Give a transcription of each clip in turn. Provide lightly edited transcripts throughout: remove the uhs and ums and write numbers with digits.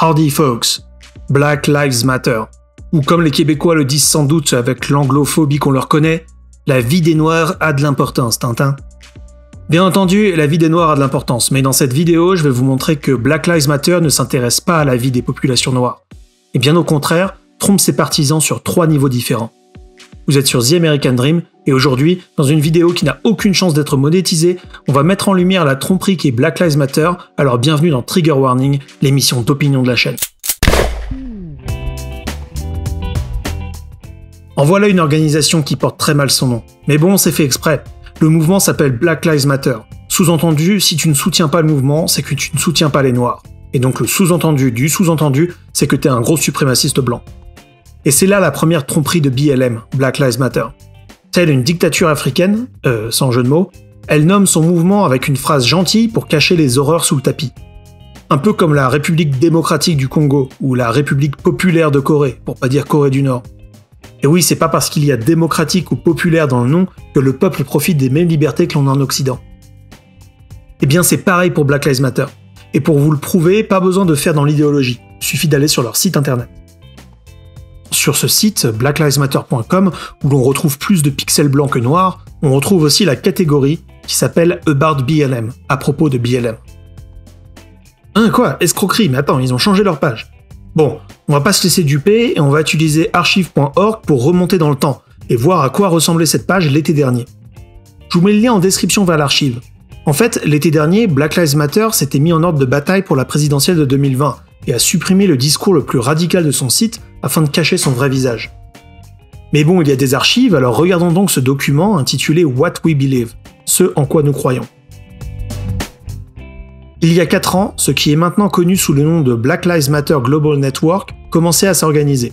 Howdy folks, Black Lives Matter. Ou comme les Québécois le disent sans doute avec l'anglophobie qu'on leur connaît, la vie des Noirs a de l'importance, Tintin. Bien entendu, la vie des Noirs a de l'importance, mais dans cette vidéo, je vais vous montrer que Black Lives Matter ne s'intéresse pas à la vie des populations noires. Et bien au contraire, trompe ses partisans sur 3 niveaux différents. Vous êtes sur The American Dream, et aujourd'hui, dans une vidéo qui n'a aucune chance d'être monétisée, on va mettre en lumière la tromperie qui est Black Lives Matter, alors bienvenue dans Trigger Warning, l'émission d'opinion de la chaîne. En voilà une organisation qui porte très mal son nom. Mais bon, c'est fait exprès. Le mouvement s'appelle Black Lives Matter. Sous-entendu, si tu ne soutiens pas le mouvement, c'est que tu ne soutiens pas les Noirs. Et donc le sous-entendu du sous-entendu, c'est que t'es un gros suprémaciste blanc. Et c'est là la première tromperie de BLM, Black Lives Matter. Telle une dictature africaine, sans jeu de mots, elle nomme son mouvement avec une phrase gentille pour cacher les horreurs sous le tapis. Un peu comme la République démocratique du Congo, ou la République populaire de Corée, pour pas dire Corée du Nord. Et oui, c'est pas parce qu'il y a démocratique ou populaire dans le nom que le peuple profite des mêmes libertés que l'on a en Occident. Eh bien c'est pareil pour Black Lives Matter. Et pour vous le prouver, pas besoin de faire dans l'idéologie, il suffit d'aller sur leur site internet. Sur ce site, blacklivesmatter.com, où l'on retrouve plus de pixels blancs que noirs, on retrouve aussi la catégorie qui s'appelle About BLM, à propos de BLM. Hein, quoi? Escroquerie? Mais attends, ils ont changé leur page. Bon, on va pas se laisser duper et on va utiliser archive.org pour remonter dans le temps et voir à quoi ressemblait cette page l'été dernier. Je vous mets le lien en description vers l'archive. En fait, l'été dernier, Black Lives Matter s'était mis en ordre de bataille pour la présidentielle de 2020 et a supprimé le discours le plus radical de son site afin de cacher son vrai visage. Mais bon, il y a des archives, alors regardons donc ce document intitulé What We Believe, ce en quoi nous croyons. Il y a 4 ans, ce qui est maintenant connu sous le nom de Black Lives Matter Global Network commençait à s'organiser.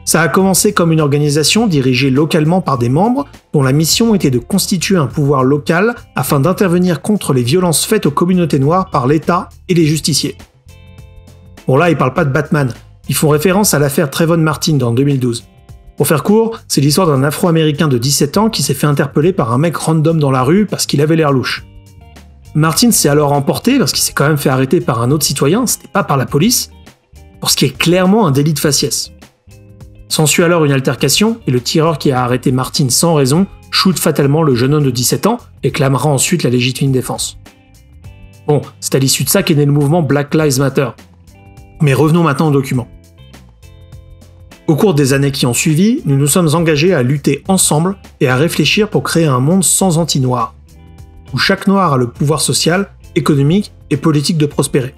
Ça a commencé comme une organisation dirigée localement par des membres dont la mission était de constituer un pouvoir local afin d'intervenir contre les violences faites aux communautés noires par l'État et les justiciers. Bon là, ils parlent pas de Batman, ils font référence à l'affaire Trayvon Martin en 2012. Pour faire court, c'est l'histoire d'un Afro-Américain de 17 ans qui s'est fait interpeller par un mec random dans la rue parce qu'il avait l'air louche. Martin s'est alors emporté parce qu'il s'est quand même fait arrêter par un autre citoyen, c'était pas par la police, pour ce qui est clairement un délit de faciès. S'ensuit alors une altercation et le tireur qui a arrêté Martin sans raison shoot fatalement le jeune homme de 17 ans et clamera ensuite la légitime défense. Bon, c'est à l'issue de ça qu'est né le mouvement Black Lives Matter. Mais revenons maintenant au document. Au cours des années qui ont suivi, nous nous sommes engagés à lutter ensemble et à réfléchir pour créer un monde sans anti-noirs, où chaque noir a le pouvoir social, économique et politique de prospérer.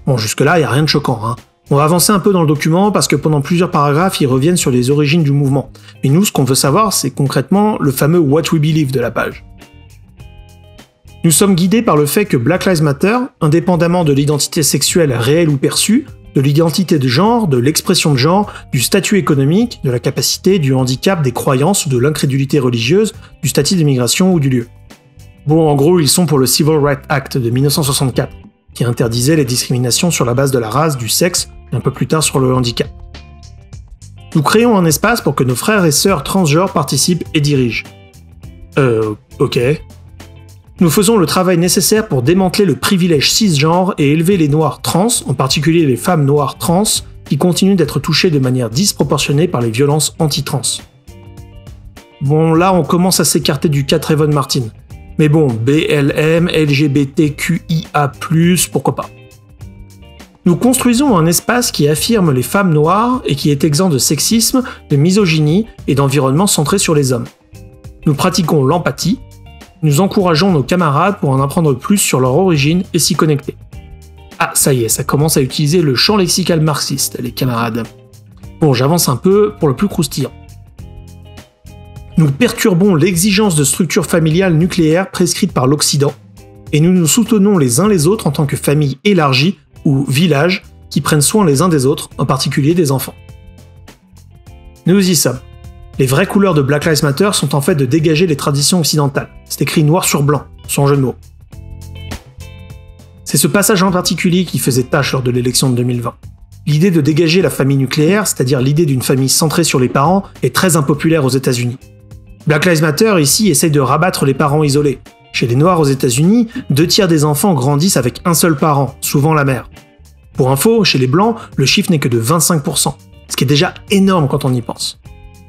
Bon, jusque-là, il n'y a rien de choquant, hein. On va avancer un peu dans le document parce que pendant plusieurs paragraphes, ils reviennent sur les origines du mouvement. Mais nous, ce qu'on veut savoir, c'est concrètement le fameux What We Believe de la page. Nous sommes guidés par le fait que Black Lives Matter, indépendamment de l'identité sexuelle réelle ou perçue, de l'identité de genre, de l'expression de genre, du statut économique, de la capacité, du handicap, des croyances ou de l'incrédulité religieuse, du statut d'immigration ou du lieu. Bon, en gros, ils sont pour le Civil Rights Act de 1964, qui interdisait les discriminations sur la base de la race, du sexe, et un peu plus tard sur le handicap. Nous créons un espace pour que nos frères et sœurs transgenres participent et dirigent. Ok. Nous faisons le travail nécessaire pour démanteler le privilège cisgenre et élever les noirs trans, en particulier les femmes noires trans, qui continuent d'être touchées de manière disproportionnée par les violences anti-trans. Bon, là on commence à s'écarter du cas Trayvon Martin. Mais bon, BLM, LGBTQIA+, pourquoi pas. Nous construisons un espace qui affirme les femmes noires et qui est exempt de sexisme, de misogynie et d'environnement centré sur les hommes. Nous pratiquons l'empathie, nous encourageons nos camarades pour en apprendre plus sur leur origine et s'y connecter. Ah, ça y est, ça commence à utiliser le champ lexical marxiste, les camarades. Bon, j'avance un peu pour le plus croustillant. Nous perturbons l'exigence de structure familiale nucléaire prescrite par l'Occident, et nous nous soutenons les uns les autres en tant que famille élargie ou village qui prennent soin les uns des autres, en particulier des enfants. Nous y sommes. Les vraies couleurs de Black Lives Matter sont en fait de dégager les traditions occidentales. C'est écrit noir sur blanc, sans jeu de mots. C'est ce passage en particulier qui faisait tâche lors de l'élection de 2020. L'idée de dégager la famille nucléaire, c'est-à-dire l'idée d'une famille centrée sur les parents, est très impopulaire aux États-Unis. Black Lives Matter ici essaye de rabattre les parents isolés. Chez les Noirs aux États-Unis, 2 tiers des enfants grandissent avec un seul parent, souvent la mère. Pour info, chez les Blancs, le chiffre n'est que de 25%, ce qui est déjà énorme quand on y pense.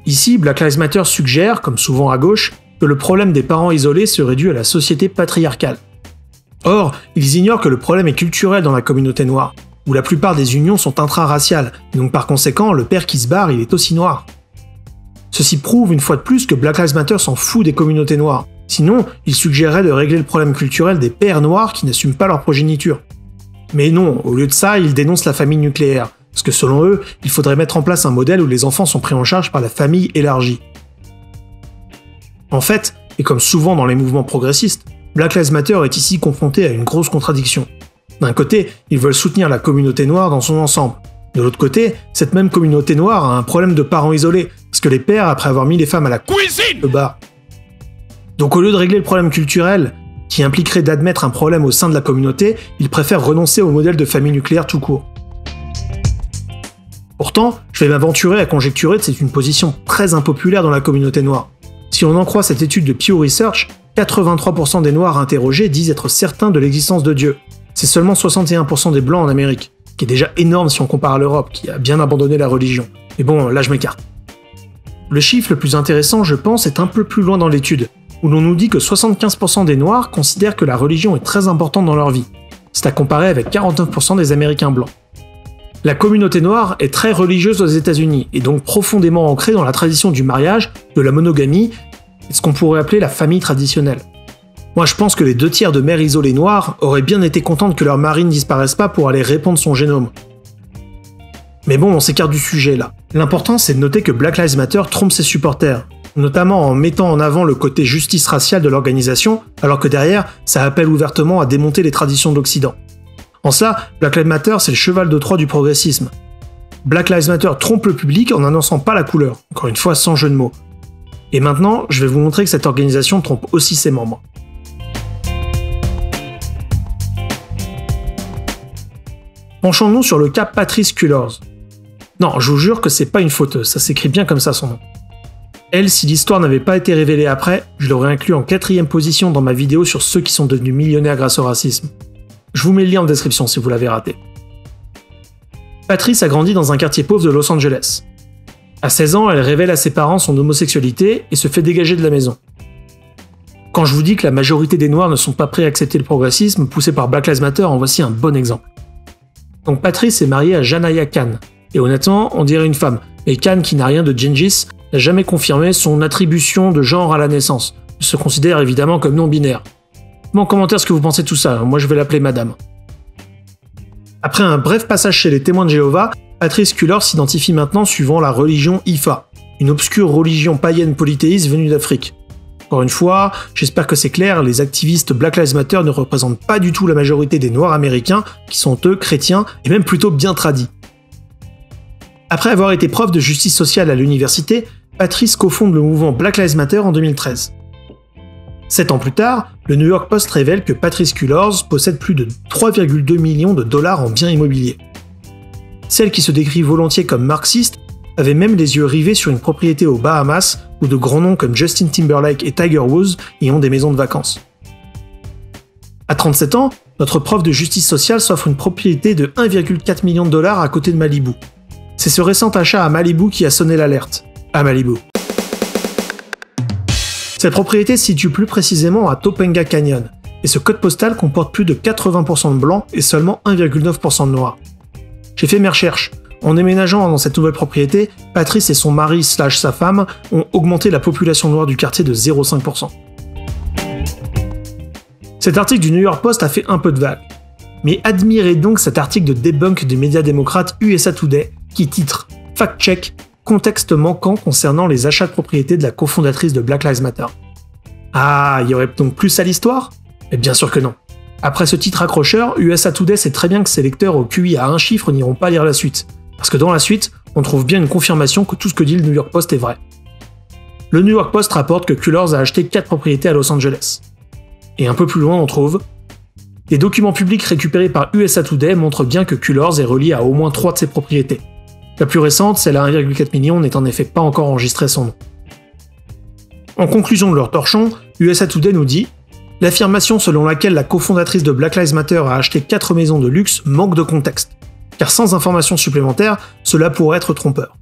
Ici, Black Lives Matter suggère, comme souvent à gauche, que le problème des parents isolés serait dû à la société patriarcale. Or, ils ignorent que le problème est culturel dans la communauté noire, où la plupart des unions sont intra-raciales, et donc par conséquent, le père qui se barre, il est aussi noir. Ceci prouve une fois de plus que Black Lives Matter s'en fout des communautés noires. Sinon, il suggérerait de régler le problème culturel des pères noirs qui n'assument pas leur progéniture. Mais non, au lieu de ça, ils dénoncent la famille nucléaire, parce que selon eux, il faudrait mettre en place un modèle où les enfants sont pris en charge par la famille élargie. En fait, et comme souvent dans les mouvements progressistes, Black Lives Matter est ici confronté à une grosse contradiction. D'un côté, ils veulent soutenir la communauté noire dans son ensemble. De l'autre côté, cette même communauté noire a un problème de parents isolés, parce que les pères, après avoir mis les femmes à la cuisine, le bar. Donc au lieu de régler le problème culturel, qui impliquerait d'admettre un problème au sein de la communauté, ils préfèrent renoncer au modèle de famille nucléaire tout court. Pourtant, je vais m'aventurer à conjecturer que c'est une position très impopulaire dans la communauté noire. Si on en croit cette étude de Pew Research, 83% des noirs interrogés disent être certains de l'existence de Dieu. C'est seulement 61% des blancs en Amérique, ce qui est déjà énorme si on compare à l'Europe, qui a bien abandonné la religion. Mais bon, là je m'écarte. Le chiffre le plus intéressant, je pense, est un peu plus loin dans l'étude, où l'on nous dit que 75% des noirs considèrent que la religion est très importante dans leur vie. C'est à comparer avec 49% des Américains blancs. La communauté noire est très religieuse aux États-Unis, et donc profondément ancrée dans la tradition du mariage, de la monogamie, et ce qu'on pourrait appeler la famille traditionnelle. Moi je pense que les 2/3 de mères isolées noires auraient bien été contentes que leur mari ne disparaisse pas pour aller répandre son génome. Mais bon, on s'écarte du sujet là. L'important c'est de noter que Black Lives Matter trompe ses supporters, notamment en mettant en avant le côté justice raciale de l'organisation, alors que derrière, ça appelle ouvertement à démonter les traditions de l'Occident. En ça, Black Lives Matter c'est le cheval de Troie du progressisme. Black Lives Matter trompe le public en n'annonçant pas la couleur, encore une fois sans jeu de mots. Et maintenant, je vais vous montrer que cette organisation trompe aussi ses membres. Penchons-nous sur le cas Patrisse Cullors. Non, je vous jure que c'est pas une fauteuse, ça s'écrit bien comme ça son nom. Elle, si l'histoire n'avait pas été révélée après, je l'aurais inclus en 4e position dans ma vidéo sur ceux qui sont devenus millionnaires grâce au racisme. Je vous mets le lien en description si vous l'avez raté. Patrisse a grandi dans un quartier pauvre de Los Angeles. À 16 ans, elle révèle à ses parents son homosexualité et se fait dégager de la maison. Quand je vous dis que la majorité des Noirs ne sont pas prêts à accepter le progressisme poussé par Black Lives Matter, en voici un bon exemple. Donc Patrisse est mariée à Janaya Khan, et honnêtement, on dirait une femme, mais Khan, qui n'a rien de Gengis, n'a jamais confirmé son attribution de genre à la naissance. Il se considère évidemment comme non-binaire. Bon, en commentaire ce que vous pensez de tout ça, moi je vais l'appeler madame. Après un bref passage chez les témoins de Jéhovah, Patrisse Cullors s'identifie maintenant suivant la religion Ifa, une obscure religion païenne polythéiste venue d'Afrique. Encore une fois, j'espère que c'est clair, les activistes Black Lives Matter ne représentent pas du tout la majorité des Noirs américains, qui sont eux chrétiens et même plutôt bien tradis. Après avoir été prof de justice sociale à l'université, Patrisse cofonde le mouvement Black Lives Matter en 2013. 7 ans plus tard, le New York Post révèle que Patrisse Cullors possède plus de 3,2 millions de dollars en biens immobiliers. Celle qui se décrit volontiers comme marxiste avait même les yeux rivés sur une propriété aux Bahamas où de grands noms comme Justin Timberlake et Tiger Woods y ont des maisons de vacances. À 37 ans, notre prof de justice sociale s'offre une propriété de 1,4 million de dollars à côté de Malibu. C'est ce récent achat à Malibu qui a sonné l'alerte. À Malibu. Cette propriété se situe plus précisément à Topanga Canyon, et ce code postal comporte plus de 80% de blancs et seulement 1,9% de noirs. J'ai fait mes recherches. En déménageant dans cette nouvelle propriété, Patrisse et son mari / sa femme ont augmenté la population noire du quartier de 0,5%. Cet article du New York Post a fait un peu de vague. Mais admirez donc cet article de debunk du média démocrate USA Today qui titre « Fact-check, contexte manquant concernant les achats de propriété de la cofondatrice de Black Lives Matter ». Ah, il y aurait donc plus à l'histoire ? Mais bien sûr que non. Après ce titre accrocheur, USA Today sait très bien que ses lecteurs au QI à un chiffre n'iront pas lire la suite. Parce que dans la suite, on trouve bien une confirmation que tout ce que dit le New York Post est vrai. Le New York Post rapporte que Cullors a acheté 4 propriétés à Los Angeles. Et un peu plus loin, on trouve des documents publics récupérés par USA Today montrent bien que Cullors est relié à au moins 3 de ses propriétés. La plus récente, celle à 1,4 million, n'est en effet pas encore enregistrée son nom. En conclusion de leur torchon, USA Today nous dit « L'affirmation selon laquelle la cofondatrice de Black Lives Matter a acheté 4 maisons de luxe manque de contexte. car sans informations supplémentaires, cela pourrait être trompeur.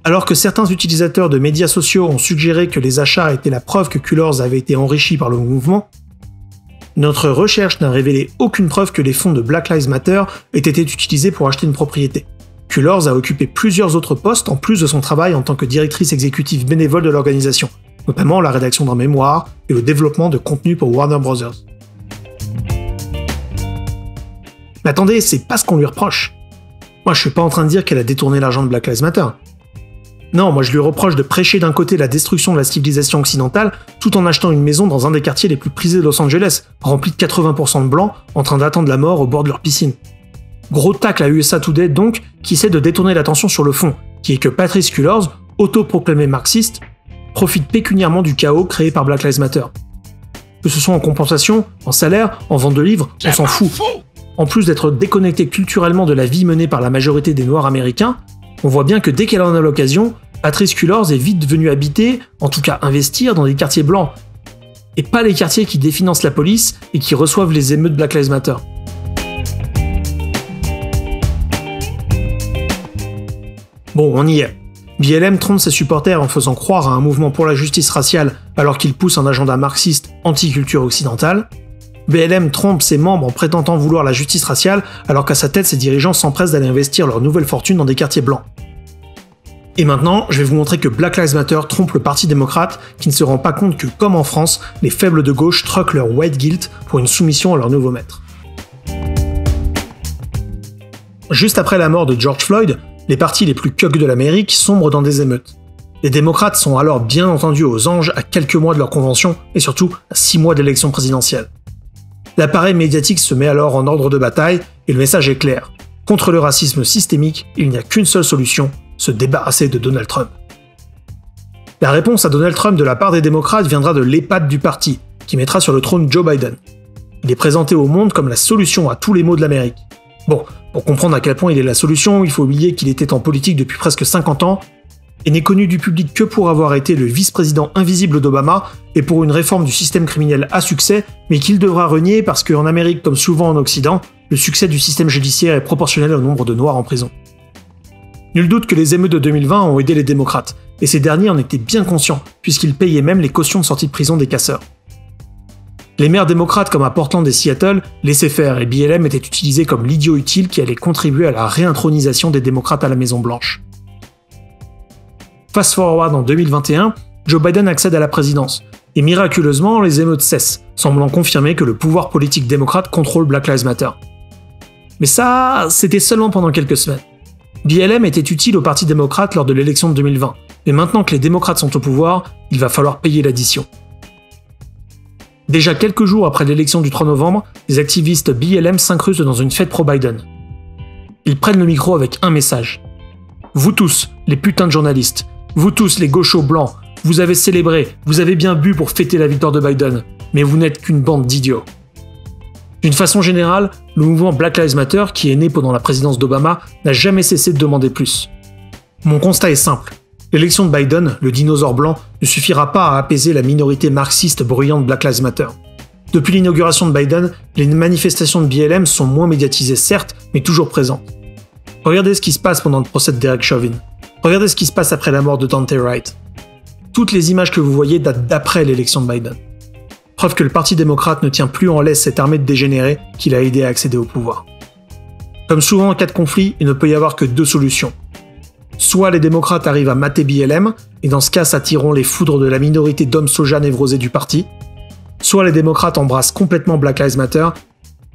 Alors que certains utilisateurs de médias sociaux ont suggéré que les achats étaient la preuve que Cullors avait été enrichi par le mouvement, notre recherche n'a révélé aucune preuve que les fonds de Black Lives Matter aient été utilisés pour acheter une propriété. Cullors a occupé plusieurs autres postes en plus de son travail en tant que directrice exécutive bénévole de l'organisation, notamment la rédaction d'un mémoire et le développement de contenu pour Warner Bros. Mais attendez, c'est pas ce qu'on lui reproche. Moi je suis pas en train de dire qu'elle a détourné l'argent de Black Lives Matter. Non, moi je lui reproche de prêcher d'un côté la destruction de la civilisation occidentale tout en achetant une maison dans un des quartiers les plus prisés de Los Angeles, rempli de 80% de blancs en train d'attendre la mort au bord de leur piscine. Gros tacle à USA Today donc, qui essaie de détourner l'attention sur le fond, qui est que Patrisse Cullors, autoproclamé marxiste, profite pécuniairement du chaos créé par Black Lives Matter. Que ce soit en compensation, en salaire, en vente de livres, on s'en fout. En plus d'être déconnecté culturellement de la vie menée par la majorité des Noirs américains, on voit bien que dès qu'elle en a l'occasion, Patrisse Cullors est vite venue habiter, en tout cas investir, dans des quartiers blancs. Et pas les quartiers qui définancent la police et qui reçoivent les émeutes Black Lives Matter. Bon, on y est. BLM trompe ses supporters en faisant croire à un mouvement pour la justice raciale alors qu'il pousse un agenda marxiste anti-culture occidentale. BLM trompe ses membres en prétendant vouloir la justice raciale alors qu'à sa tête ses dirigeants s'empressent d'aller investir leur nouvelle fortune dans des quartiers blancs. Et maintenant, je vais vous montrer que Black Lives Matter trompe le Parti démocrate qui ne se rend pas compte que, comme en France, les faibles de gauche truquent leur white guilt pour une soumission à leur nouveau maître. Juste après la mort de George Floyd, les partis les plus cucks de l'Amérique sombrent dans des émeutes. Les démocrates sont alors bien entendu aux anges à quelques mois de leur convention et surtout à 6 mois d'élection présidentielle. L'appareil médiatique se met alors en ordre de bataille et le message est clair. Contre le racisme systémique, il n'y a qu'une seule solution, se débarrasser de Donald Trump. La réponse à Donald Trump de la part des démocrates viendra de l'EHPAD du parti, qui mettra sur le trône Joe Biden. Il est présenté au monde comme la solution à tous les maux de l'Amérique. Bon, pour comprendre à quel point il est la solution, il faut oublier qu'il était en politique depuis presque 50 ans et n'est connu du public que pour avoir été le vice-président invisible d'Obama et pour une réforme du système criminel à succès, mais qu'il devra renier parce qu'en Amérique, comme souvent en Occident, le succès du système judiciaire est proportionnel au nombre de Noirs en prison. Nul doute que les émeutes de 2020 ont aidé les démocrates, et ces derniers en étaient bien conscients, puisqu'ils payaient même les cautions de sortie de prison des casseurs. Les maires démocrates comme à Portland et Seattle laissaient faire et BLM était utilisé comme l'idiot utile qui allait contribuer à la réintronisation des démocrates à la Maison-Blanche. Fast forward en 2021, Joe Biden accède à la présidence, et miraculeusement les émeutes cessent, semblant confirmer que le pouvoir politique démocrate contrôle Black Lives Matter. Mais ça, c'était seulement pendant quelques semaines. BLM était utile au Parti démocrate lors de l'élection de 2020, mais maintenant que les démocrates sont au pouvoir, il va falloir payer l'addition. Déjà quelques jours après l'élection du 3 novembre, les activistes BLM s'incrustent dans une fête pro-Biden. Ils prennent le micro avec un message. Vous tous, les putains de journalistes, vous tous les gauchos blancs, vous avez célébré, vous avez bien bu pour fêter la victoire de Biden, mais vous n'êtes qu'une bande d'idiots. D'une façon générale, le mouvement Black Lives Matter, qui est né pendant la présidence d'Obama, n'a jamais cessé de demander plus. Mon constat est simple. L'élection de Biden, le dinosaure blanc, ne suffira pas à apaiser la minorité marxiste bruyante Black Lives Matter. Depuis l'inauguration de Biden, les manifestations de BLM sont moins médiatisées certes, mais toujours présentes. Regardez ce qui se passe pendant le procès de Derek Chauvin. Regardez ce qui se passe après la mort de Daunte Wright. Toutes les images que vous voyez datent d'après l'élection de Biden. Preuve que le Parti démocrate ne tient plus en laisse cette armée de dégénérés qu'il a aidé à accéder au pouvoir. Comme souvent en cas de conflit, il ne peut y avoir que deux solutions. Soit les démocrates arrivent à mater BLM, et dans ce cas s'attireront les foudres de la minorité d'hommes soja névrosés du parti, soit les démocrates embrassent complètement Black Lives Matter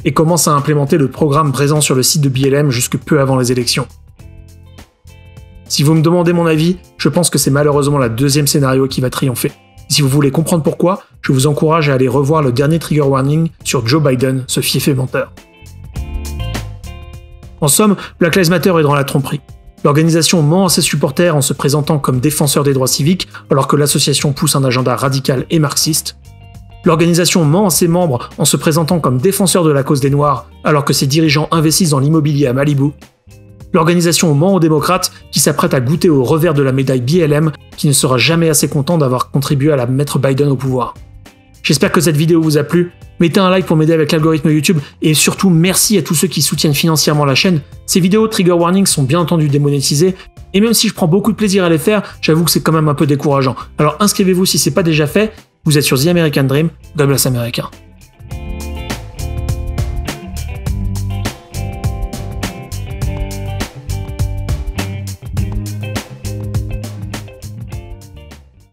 et commencent à implémenter le programme présent sur le site de BLM jusque peu avant les élections. Si vous me demandez mon avis, je pense que c'est malheureusement le deuxième scénario qui va triompher. Et si vous voulez comprendre pourquoi, je vous encourage à aller revoir le dernier trigger warning sur Joe Biden, ce fiefé menteur. En somme, Black Lives Matter est dans la tromperie. L'organisation ment à ses supporters en se présentant comme défenseur des droits civiques alors que l'association pousse un agenda radical et marxiste. L'organisation ment à ses membres en se présentant comme défenseur de la cause des Noirs alors que ses dirigeants investissent dans l'immobilier à Malibu. L'organisation ment aux démocrates qui s'apprêtent à goûter au revers de la médaille BLM qui ne sera jamais assez content d'avoir contribué à la mettre Biden au pouvoir. J'espère que cette vidéo vous a plu. Mettez un like pour m'aider avec l'algorithme YouTube et surtout merci à tous ceux qui soutiennent financièrement la chaîne. Ces vidéos trigger warning sont bien entendu démonétisées et même si je prends beaucoup de plaisir à les faire, j'avoue que c'est quand même un peu décourageant. Alors inscrivez-vous si c'est pas déjà fait. Vous êtes sur The American Dream, God bless America.